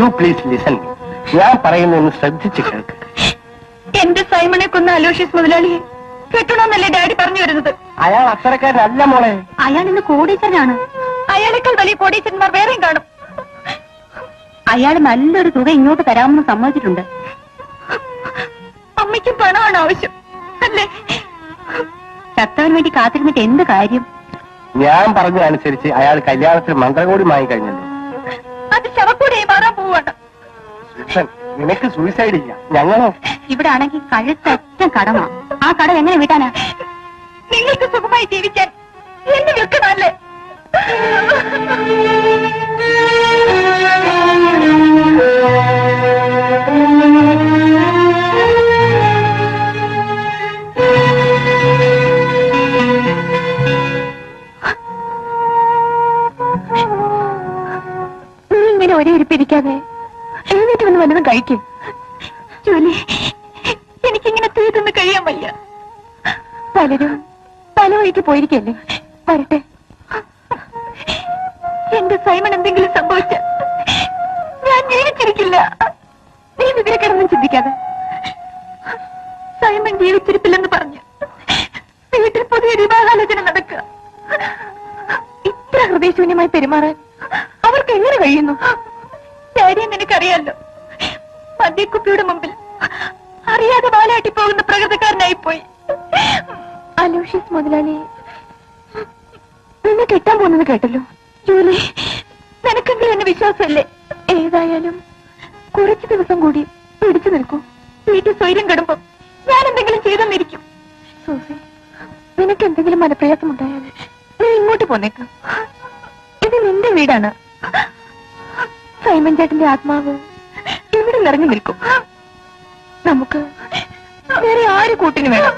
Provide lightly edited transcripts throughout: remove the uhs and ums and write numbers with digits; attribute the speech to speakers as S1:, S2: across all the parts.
S1: You please listen. ഞാൻ പറയുന്നൊന്ന് ശ്രദ്ധിച്ചു കേൾക്ക്.
S2: എന്റെ സൈമണെ കൊന്ന അലോഷ്യസ് മുതലാളിയെ കെട്ടണമെന്നല്ലേ ഡാഡി പറഞ്ഞു വരുന്നത്?
S1: അയാൾ അത്തരക്കാരനല്ല മോളെ.
S2: അയാൾ ഇന്ന് കോടീശ്വരനാണ്. അയാളെക്കാൾ വലിയ കോടീശ്വരന്മാർ വേറെയും കാണും. അയാൾ നല്ലൊരു തുക ഇങ്ങോട്ട് തരാമെന്ന് സമ്മതിച്ചിട്ടുണ്ട്. അമ്മയ്ക്കും പണമാണ് ആവശ്യം അല്ലേ? ചത്തവന് വേണ്ടി കാത്തിരുന്നിട്ട് എന്ത് കാര്യം?
S1: ഞാൻ പറഞ്ഞതനുസരിച്ച് അയാൾ കല്യാണത്തിന് മന്ത്രകോടി വാങ്ങിക്കഴിഞ്ഞല്ലോ.
S2: അത് ശവക്കൂടിയായി മാറാൻ പോവാണ്.
S1: നിനക്ക് സൂയിസൈഡ് ഇല്ല, ഞങ്ങളോ?
S2: ഇവിടെ ആണെങ്കിൽ കഴുത്തറ്റം കടമാ. ആ കടം എങ്ങനെ വീട്ടാനാ? നിങ്ങൾക്ക് സുഖമായി ജീവിക്കാൻ എന്നെ വിൽക്കണമല്ലേ? നീ ഇങ്ങനെ ഒരേ ഇരിപ്പിരിക്കാതെ എഴുന്നേറ്റ് വന്ന് വല്ലതും കഴിക്കും. ജോലി എനിക്കിങ്ങനെ തീർന്ന് കഴിയാൻ വയ്യ. പലരും പല വഴിക്ക് പോയിരിക്കല്ലേ. വരട്ടെ. എന്റെ സൈമൺ എന്തെങ്കിലും സംഭവിച്ച ഞാൻ ജീവിച്ചിരിക്കില്ല. നീ ഇതിനെ കിടന്നും ചിന്തിക്കാതെ. സൈമൺ ജീവിച്ചിരിപ്പില്ലെന്ന് പറഞ്ഞു വീട്ടിൽ പുതിയ വിവാഹാലോചന നടക്കുക. ഇത്ര ഹൃദയശൂന്യമായി പെരുമാറാൻ അവർക്ക് എങ്ങനെ കഴിയുന്നു? കാര്യം നിനക്കറിയാലോ. മദ്യക്കുപ്പിയുടെ മുമ്പിൽ അറിയാതെ വാലാട്ടി പോകുന്ന പ്രകൃതക്കാരനായി പോയി. അലോഷ്യസ് മുതലാളി നിന്നെ കെട്ടാൻ പോകുന്നത് കേട്ടല്ലോ. ജൂലി, നിനക്കെങ്കിലും എന്നെ വിശ്വാസമല്ലേ? ഏതായാലും കുറച്ചു ദിവസം കൂടി പിടിച്ചു നിൽക്കൂ. വീട്ടിൽ സ്വൈര്യം കെടുമ്പോ ഞാൻ എന്തെങ്കിലും ചെയ്തെന്നിരിക്കും. സൂസി, നിനക്ക് എന്തെങ്കിലും മനപ്രയാസമുണ്ടായാൽ നീ ഇങ്ങോട്ട് പോന്നേക്കാം. ഇത് നിന്റെ വീടാണ്. സൈമൻ ചേട്ടന്റെ ആത്മാവ് ഇവിടെ നിറഞ്ഞു നിൽക്കും. നമുക്ക് വേറെ ആര് കൂട്ടിന് വേണം?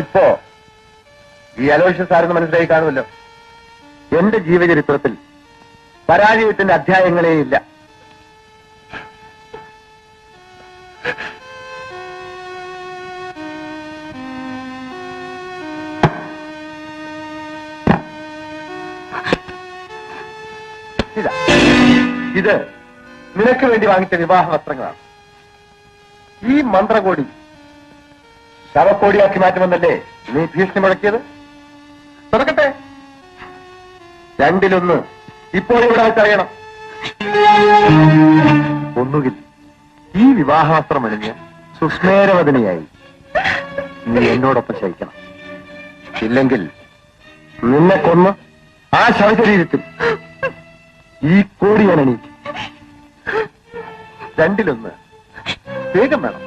S1: ഇപ്പോ ഈ അലോഷ്യസ് ആരെന്ന് മനസ്സിലായി കാണുമല്ലോ. എന്റെ ജീവചരിത്രത്തിൽ പരാജയത്തിന്റെ അധ്യായങ്ങളേ ഇല്ല. ഇത് നിനക്ക് വേണ്ടി വാങ്ങിച്ച വിവാഹ വസ്ത്രങ്ങളാണ്. ഈ മന്ത്രകോടി ശവക്കോടിയാക്കി മാറ്റുമെന്നല്ലേ നീ ഭീഷണി മുഴക്കിയത്? തുറക്കട്ടെ. രണ്ടിലൊന്ന് ഇപ്പോൾ ഇവിടെ വെച്ചറിയണം. ഒന്നുകിൽ ഈ വിവാഹവസ്ത്രം അണിഞ്ഞ് സുസ്മേരവദനയായി നീ എന്നോടൊപ്പം ശയിക്കണം. ഇല്ലെങ്കിൽ നിന്നെ കൊന്ന് ആ ശവശരീരത്തിൽ ഈ കോടി ഞാൻ അണിയിക്കും. രണ്ടിലൊന്ന് വേഗം വേണം.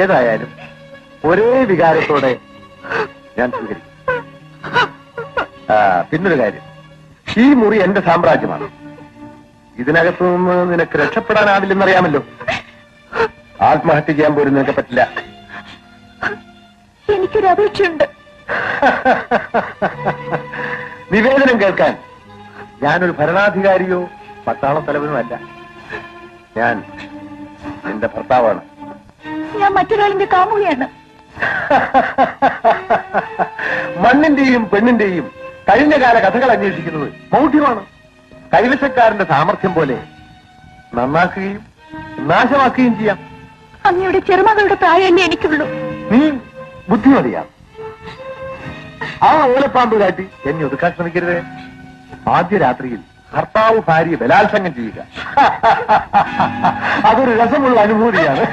S1: ഏതായാലും ഒരേ വികാരത്തോടെ ഞാൻ സ്വീകരിക്കും. പിന്നൊരു കാര്യം, ഈ മുറി എന്റെ സാമ്രാജ്യമാണ്. ഇതിനകത്തു നിന്ന് നിനക്ക് രക്ഷപ്പെടാനാവില്ലെന്നറിയാമല്ലോ. ആത്മഹത്യ ചെയ്യാൻ പോലും നിനക്ക് പറ്റില്ല.
S2: എനിക്കൊരു അപേക്ഷയുണ്ട്.
S1: നിവേദനം കേൾക്കാൻ ഞാനൊരു ഭരണാധികാരിയോ പട്ടാള തലവനോ അല്ല. ഞാൻ നിന്റെ ഭർത്താവാണ്.
S2: ഞാൻ മറ്റൊരാളിന്റെ കാമുകയാണ്.
S1: മണ്ണിന്റെയും പെണ്ണിന്റെയും കഴിഞ്ഞകാല കഥകൾ അന്വേഷിക്കുന്നത് മൗഢ്യമാണ്. കൈവശക്കാരന്റെ സാമർഥ്യം പോലെ നന്നാക്കുകയും നാശമാക്കുകയും ചെയ്യാം.
S2: അങ്ങയുടെ ചെറുമകളുടെ പ്രായമല്ലേ എനിക്കുള്ളൂ.
S1: നീ ബുദ്ധിമതിയാണ്. ആ ഓലപ്പാമ്പ് കാട്ടി എന്നെ ഒതുക്കാൻ ശ്രമിക്കരുത്. ആദ്യ രാത്രിയിൽ ഭർത്താവ് ഭാര്യ ബലാത്സംഗം ചെയ്യുക അതൊരു രസമുള്ള അനുഭൂതിയാണ്.